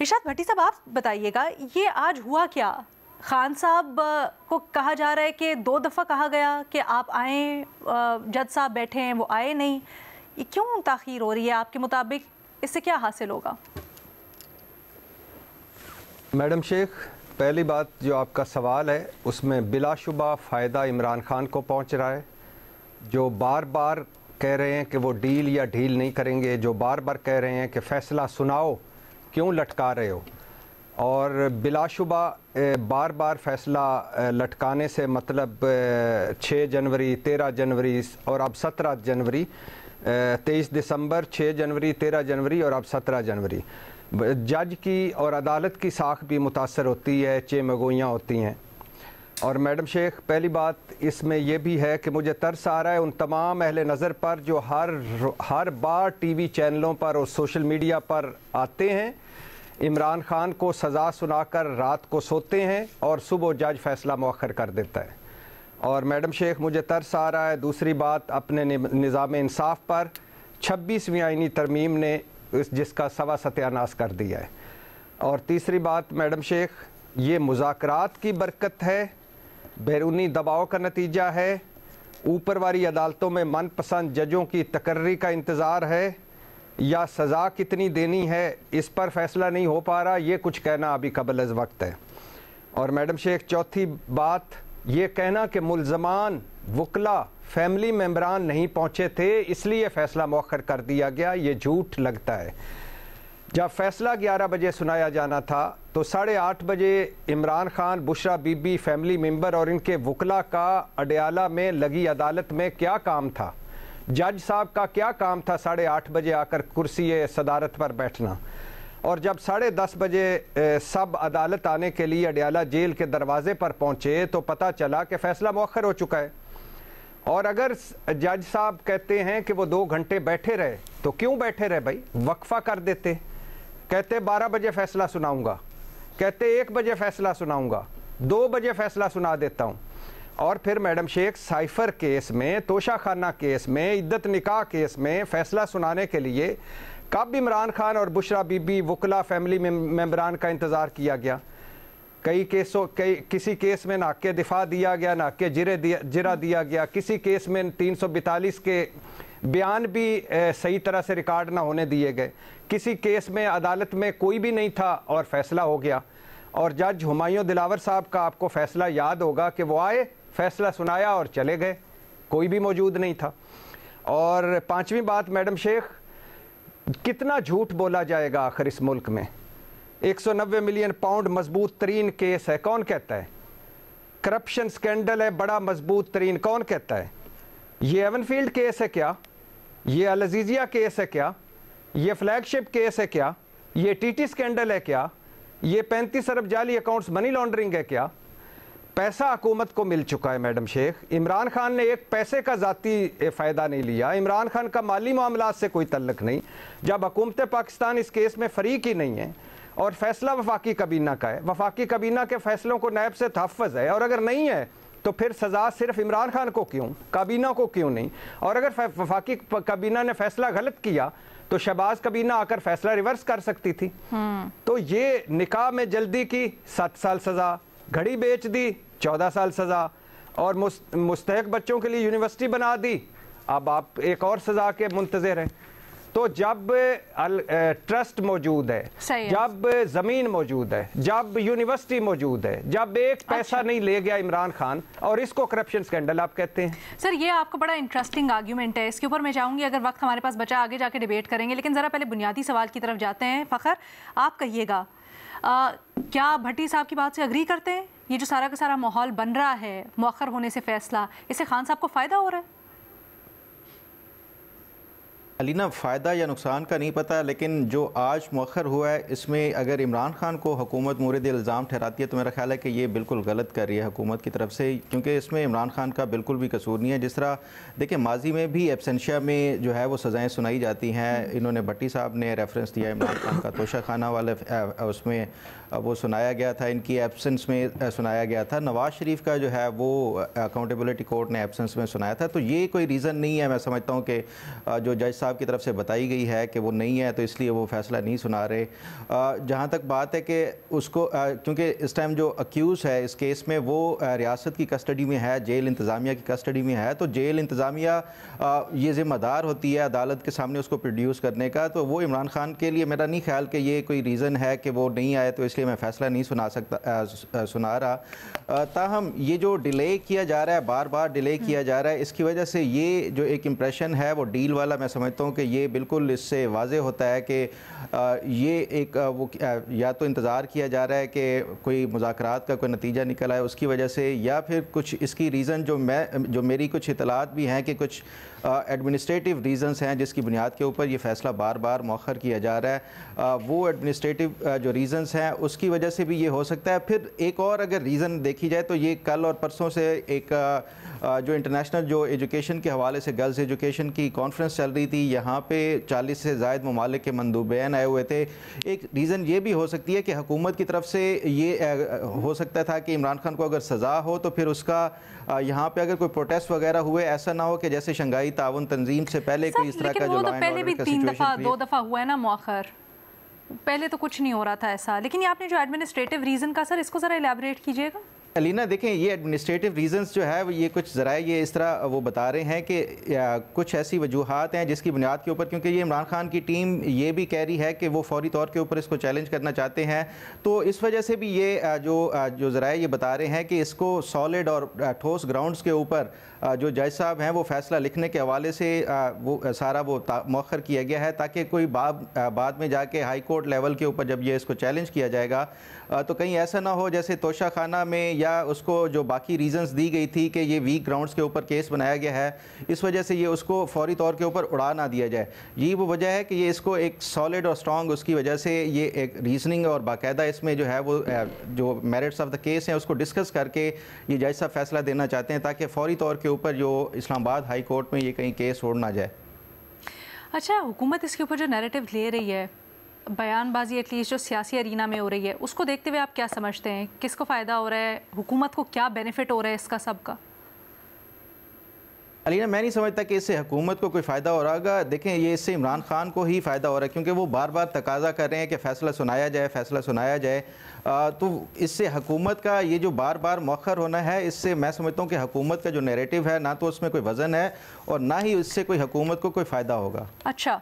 इरशाद भट्टी साहब, आप बताइएगा ये आज हुआ क्या? खान साहब को कहा जा रहा है कि 2 दफ़ा कहा गया कि आप आएँ, जज साहब बैठे हैं, वो आए नहीं। ये क्यों ताख़ीर हो रही है? आपके मुताबिक इससे क्या हासिल होगा? मैडम शेख, पहली बात जो आपका सवाल है उसमें बिलाशुबा फ़ायदा इमरान खान को पहुंच रहा है, जो बार बार कह रहे हैं कि वो डील या ढील नहीं करेंगे, जो बार बार कह रहे हैं कि फ़ैसला सुनाओ, क्यों लटका रहे हो। और बिलाशुबा बार बार फ़ैसला लटकाने से मतलब 6 जनवरी, 13 जनवरी और अब 17 जनवरी, 23 दिसंबर, 6 जनवरी, 13 जनवरी और अब 17 जनवरी, जज की और अदालत की साख भी मुतासर होती है, चेमगोइयाँ होती हैं। और मैडम शेख, पहली बात इसमें यह भी है कि मुझे तरस आ रहा है उन तमाम अहले नज़र पर जो हर बार टीवी चैनलों पर और सोशल मीडिया पर आते हैं, इमरान खान को सज़ा सुनाकर रात को सोते हैं और सुबह जज फ़ैसला मौखर कर देता है। और मैडम शेख, मुझे तरस आ रहा है दूसरी बात अपने निज़ाम इंसाफ पर 26वीं आईनी तरमीम ने जिसका सवा सत्यानाश कर दिया है। और तीसरी बात मैडम शेख, ये मुज़ाकरात की बरकत है, बैरूनी दबाव का नतीजा है, ऊपर वाली अदालतों में मनपसंद जजों की तकर्री का इंतज़ार है, या सज़ा कितनी देनी है इस पर फैसला नहीं हो पा रहा, ये कुछ कहना अभी कबल अज़ वक्त है। और मैडम शेख, चौथी बात ये कहना कि मुल्ज़मान, वकला, फैमिली मेम्बरान नहीं पहुँचे थे इसलिए फ़ैसला मौखर कर दिया गया, ये झूठ लगता है। जब फ़ैसला 11 बजे सुनाया जाना था तो 8:30 बजे इमरान खान, बुशरा बीबी, फैमिली मेंबर और इनके वकला का अडयाला में लगी अदालत में क्या काम था? जज साहब का क्या काम था 8:30 बजे आकर कुर्सी सदारत पर बैठना? और जब 10:30 बजे सब अदालत आने के लिए अडयाला जेल के दरवाजे पर पहुँचे तो पता चला कि फ़ैसला मौखर हो चुका है। और अगर जज साहब कहते हैं कि वो 2 घंटे बैठे रहे तो क्यों बैठे रहे भाई? वक्फा कर देते, कहते 12 बजे फ़ैसला सुनाऊंगा, कहते 1 बजे फ़ैसला सुनाऊंगा, 2 बजे फ़ैसला सुना देता हूं। और फिर मैडम शेख, साइफ़र केस में, तोशा खाना केस में, इद्दत निकाह केस में फ़ैसला सुनाने के लिए कब इमरान खान और बुशरा बीबी, वकला, फैमिली मेम्बरान का इंतज़ार किया गया? किसी केस में नाके दिफा दिया गया, नाके जिरा दिया गया, किसी केस में 342 के बयान भी सही तरह से रिकॉर्ड ना होने दिए गए, किसी केस में अदालत में कोई भी नहीं था और फैसला हो गया। और जज हुमायूं दिलावर साहब का आपको फैसला याद होगा कि वो आए, फैसला सुनाया और चले गए, कोई भी मौजूद नहीं था। और पांचवी बात मैडम शेख, कितना झूठ बोला जाएगा आखिर इस मुल्क में? 190 मिलियन पाउंड मजबूत तरीन केस है, कौन कहता है? करप्शन स्कैंडल है बड़ा मजबूत तरीन, कौन कहता है? ये एवनफील्ड केस है क्या? ये अल अजीजिया केस है क्या? ये फ्लैगशिप केस है क्या? ये टीटी स्कैंडल है क्या? ये 35 अरब जाली अकाउंट्स मनी लॉन्ड्रिंग है क्या? पैसा हुकूमत को मिल चुका है मैडम शेख। इमरान खान ने एक पैसे का ज़ाती फ़ायदा नहीं लिया, इमरान खान का माली मामलात से कोई तल्लुक़ नहीं। जब हुकूमत पाकिस्तान इस केस में फ़रीक ही नहीं है और फैसला वफाकी कबीना का है, वफाकी कबीना के फैसलों को नायब से तहफ़्फ़ुज़ है, और अगर नहीं है तो फिर सज़ा सिर्फ इमरान खान को क्यों, काबीना को क्यों नहीं? और अगर वफाकी कबीना ने फैसला गलत किया तो शहबाज कबीना आकर फैसला रिवर्स कर सकती थी। तो ये निकाह में जल्दी की 7 साल सज़ा, घड़ी बेच दी 14 साल सज़ा, और मुस्तहक बच्चों के लिए यूनिवर्सिटी बना दी, अब आप एक और सज़ा के मुंतज़िर हैं। तो जब ट्रस्ट मौजूद है, जब ज़मीन मौजूद है, जब यूनिवर्सिटी मौजूद है, जब एक पैसा नहीं ले गया इमरान खान, और इसको करप्शन स्कैंडल आप कहते हैं? सर, ये आपका बड़ा इंटरेस्टिंग आर्ग्यूमेंट है, इसके ऊपर मैं चाहूँगी अगर वक्त हमारे पास बचा आगे जाके डिबेट करेंगे, लेकिन ज़रा पहले बुनियादी सवाल की तरफ जाते हैं। फ़खर, आप कहिएगा, क्या भट्टी साहब की बात से अग्री करते हैं? ये जो सारा का सारा माहौल बन रहा है मौखर होने से फैसला, इससे खान साहब को फ़ायदा हो रहा है? अलीना, फ़ायदा या नुकसान का नहीं पता, लेकिन जो आज मौखर हुआ है इसमें अगर इमरान खान को हुकूमत मोरद इल्ज़ाम ठहराती है तो मेरा ख्याल है कि ये बिल्कुल गलत कर रही है हुकूमत की तरफ से, क्योंकि इसमें इमरान खान का बिल्कुल भी कसूर नहीं है। जिस तरह देखिए माजी में भी एब्सेंशिया में जो है वो सज़ाएँ सुनाई जाती हैं, इन्होंने भट्टी साहब ने रेफरेंस दिया इमरान खान का, तोशा खाना वाले उसमें वो सुनाया गया था, इनकी एब्सेंस में सुनाया गया था। नवाज़ शरीफ का जो है वो अकाउंटेबिलिटी कोर्ट ने एब्सेंस में सुनाया था। तो ये कोई रीज़न नहीं है, मैं समझता हूँ कि जो जज साहब साहब की तरफ से बताई गई है कि वो नहीं है, तो इसलिए वो फैसला नहीं सुना रहे। जहाँ तक बात है कि उसको क्योंकि इस टाइम जो अक्यूज़ है इस केस में वो रियासत की कस्टडी में है, जेल इंतज़ामिया की कस्टडी में है, तो जेल इंतज़ामिया ये ज़िम्मेदार होती है अदालत के सामने उसको प्रोड्यूस करने का। तो वो इमरान खान के लिए मेरा नहीं ख्याल कि ये कोई रीज़न है कि वो नहीं आए तो इसलिए मैं फ़ैसला नहीं सुना रहा। ताहम ये जो डिले किया जा रहा है, बार बार डिले किया जा रहा है, इसकी वजह से ये जो एक इम्प्रेशन है वो डील वाला मैं समझता हूँ कि ये बिल्कुल इससे वाज़े होता है कि ये एक वो या तो इंतज़ार किया जा रहा है कि कोई मुज़ाकरात का कोई नतीजा निकल आए उसकी वजह से, या फिर कुछ इसकी रीज़न जो मेरी कुछ इतलात भी हैं कि कुछ एडमिनिस्ट्रेटिव रीज़न्स हैं जिसकी बुनियाद के ऊपर ये फ़ैसला बार बार मौखर किया जा रहा है। वो एडमिनिस्ट्रेटिव जो रीज़न्स हैं उसकी वजह से भी ये हो सकता है। फिर एक और अगर रीज़न देखी जाए तो ये कल और परसों से एक जो इंटरनेशनल जो एजुकेशन के हवाले से गर्ल्स एजुकेशन की कॉन्फ्रेंस चल रही थी, यहाँ पे 40 से ज़ायद ममालिक के मंदूबैन आए हुए थे। एक रीज़न ये भी हो सकती है कि हुकूमत की तरफ से ये हो सकता था कि इमरान खान को अगर सज़ा हो तो फिर उसका यहाँ पे अगर कोई प्रोटेस्ट वगैरह हुए ऐसा ना हो कि जैसे शंघाई ताउन तंजीम से पहले कोई इस तरह का जो पहले भी 3 दफ़ा 2 दफ़ा हुआ है ना मौखर, पहले तो कुछ नहीं हो रहा था ऐसा। लेकिन ये आपने जो एडमिनिस्ट्रेटिव रीज़न का, सर इसको ज़रा एलैबोरेट कीजिएगा। अलीना देखें, ये एडमिनिस्ट्रेटिव रीज़न्स जो है ये कुछ ज़रा ये इस तरह वो बता रहे हैं कि कुछ ऐसी वजूहात हैं जिसकी बुनियाद के ऊपर, क्योंकि ये इमरान खान की टीम ये भी कह रही है कि वो फौरी तौर के ऊपर इसको चैलेंज करना चाहते हैं, तो इस वजह से भी ये जो ज़रा ये बता रहे हैं कि इसको सॉलिड और ठोस ग्राउंड्स के ऊपर जो जज साहब हैं वो फ़ैसला लिखने के हवाले से वो सारा वो मौखर किया गया है, ताकि कोई बाद में जाके हाई कोर्ट लेवल के ऊपर जब ये इसको चैलेंज किया जाएगा तो कहीं ऐसा ना हो जैसे तोशा खाना में या उसको जो बाकी रीजंस दी गई थी कि ये वीक ग्राउंड्स के ऊपर केस बनाया गया है, इस वजह से ये उसको फौरी तौर के ऊपर उड़ा ना दिया जाए। यही वो वजह है कि ये इसको एक सॉलिड और स्ट्रॉन्ग उसकी वजह से ये एक रीजनिंग और बाकायदा इसमें जो है वो जो मेरिट्स ऑफ द केस हैं उसको डिस्कस करके ये जज साहब फैसला देना चाहते हैं, ताकि फौरी तौर के ऊपर जो इस्लामाबाद हाई कोर्ट में ये कहीं केस छोड़ ना जाए। अच्छा, हुकूमत इसके ऊपर जो नैरेटिव ले रही है, बयानबाजी एटलीस्ट जो सियासी अरीना में हो रही है, उसको देखते हुए आप क्या समझते हैं, किसको फ़ायदा हो रहा है, हुकूमत को क्या बेनिफिट हो रहा है इसका सबका? अलीना, मैं नहीं समझता कि इससे हुकूमत को कोई फ़ायदा हो रहा होगा। देखें, ये इससे इमरान खान को ही फ़ायदा हो रहा है, क्योंकि वो बार बार तकाजा कर रहे हैं कि फ़ैसला सुनाया जाए, फ़ैसला सुनाया जाए। तो इससे हुकूमत का ये जो बार बार मौखर होना है, इससे मैं समझता हूँ कि हुकूमत का जो नैरेटिव है ना तो उसमें कोई वज़न है और ना ही इससे कोई हुकूमत को कोई फ़ायदा होगा। अच्छा।